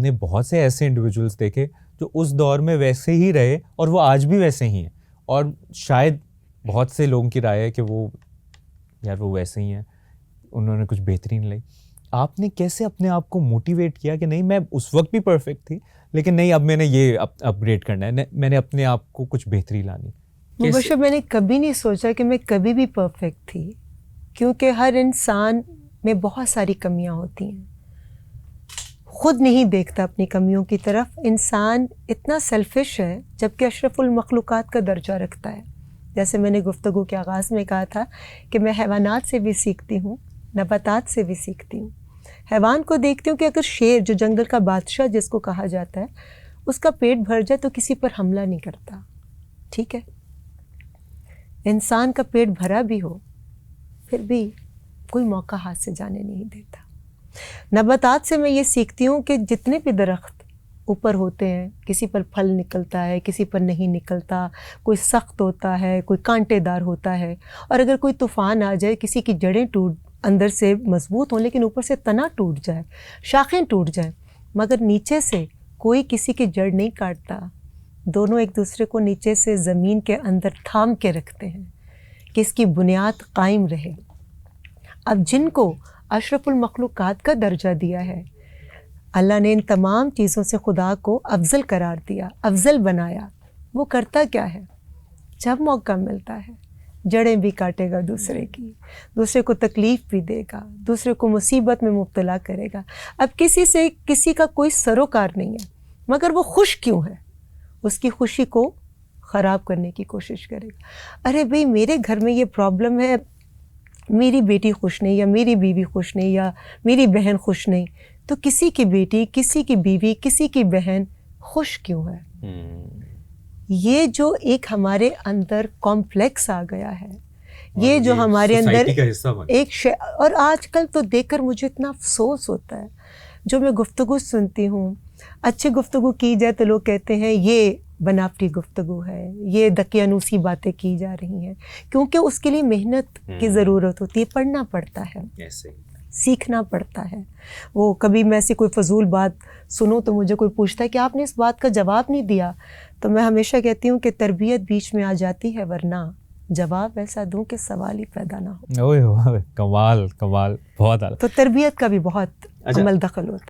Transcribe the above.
نے بہت سے ایسے انڈیویجولس دیکھے جو اس دور میں ویسے ہی رہے اور وہ آج بھی ویسے ہی ہیں, اور شاید بہت سے لوگوں کی رائے ہے کہ وہ یار وہ ویسے ہی ہیں, انہوں نے کچھ بہترین لائی. آپ نے کیسے اپنے آپ کو موٹیویٹ کیا کہ نہیں میں اس وقت بھی پرفیکٹ تھی لیکن نہیں اب میں نے یہ اپ گریڈ کرنا ہے, میں نے اپنے آپ کو کچھ بہتری لانی؟ مبشر میں نے کبھی نہیں سوچا کہ میں کبھی بھی پرفیکٹ تھی, کیونکہ ہر انسان میں بہت ساری کمیاں ہوتی ہیں, خود نہیں دیکھتا اپنی کمیوں کی طرف. انسان اتنا سیلفش ہے جبکہ اشرف المخلوقات کا درجہ رکھتا ہے. جیسے میں نے گفتگو کے آغاز میں کہا تھا کہ میں حیوانات سے بھی سیکھتی ہوں, نباتات سے بھی سیکھتی ہوں. حیوان کو دیکھتی ہوں کہ اگر شیر جو جنگل کا بادشاہ جس کو کہا جاتا ہے اس کا پیٹ بھر جائے تو کسی پر حملہ نہیں کرتا, ٹھیک ہے. انسان کا پیٹ بھرا بھی ہو پھر بھی کوئی موقع ہاتھ سے جانے نہیں دیتا. نباتات سے میں یہ سیکھتی ہوں کہ جتنے بھی درخت اوپر ہوتے ہیں کسی پر پھل نکلتا ہے کسی پر نہیں نکلتا, کوئی سخت ہوتا ہے کوئی کانٹے دار ہوتا ہے, اور اگر کوئی طوفان آ جائے کسی کی جڑیں اندر سے مضبوط ہوں لیکن اوپر سے تنا ٹوٹ جائے, شاخیں ٹوٹ جائیں, مگر نیچے سے کوئی کسی کی جڑ نہیں کاٹتا. دونوں ایک دوسرے کو نیچے سے زمین کے اندر تھام کے رکھتے ہیں کہ اس کی بنیاد قائم رہے. اب جن کو اشرف المخلوقات کا درجہ دیا ہے, اللہ نے ان تمام چیزوں سے خدا کو افضل قرار دیا, افضل بنایا. وہ کرتا کیا ہے, جب موقع ملتا ہے جڑیں بھی کاٹے گا دوسرے کی, دوسرے کو تکلیف بھی دے گا, دوسرے کو مصیبت میں مبتلا کرے گا. اب کسی سے کسی کا کوئی سروکار نہیں ہے, مگر وہ خوش کیوں ہے, اس کی خوشی کو خراب کرنے کی کوشش کرے گا. ارے بھئی میرے گھر میں یہ پرابلم ہے, میری بیٹی خوش نہیں یا میری بیوی خوش نہیں یا میری بہن خوش نہیں, تو کسی کی بیٹی کسی کی بیوی کسی کی بہن خوش کیوں ہے؟ یہ جو ایک ہمارے اندر کمپلیکس آ گیا ہے, یہ جو ہمارے اندر ایک اور آج کل تو دیکھ کر مجھے اتنا افسوس ہوتا ہے. جو میں گفتگو سنتی ہوں, اچھی گفتگو کی جائے تو لوگ کہتے ہیں یہ بناوٹی گفتگو ہے, یہ دقیانوسی باتیں کی جا رہی ہیں, کیونکہ اس کے لیے محنت کی ضرورت ہوتی ہے, پڑھنا پڑتا ہے, سیکھنا پڑتا ہے. وہ کبھی میں سے کوئی فضول بات سنوں تو مجھے کوئی پوچھتا ہے کہ آپ نے اس بات کا جواب نہیں دیا, تو میں ہمیشہ کہتی ہوں کہ تربیت بیچ میں آ جاتی ہے, ورنہ جواب ایسا دوں کہ سوال ہی پیدا نہ ہو. کمال کمال, بہت اعلیٰ. تو تربیت کا بھی بہت عمل دخل ہوتا ہے.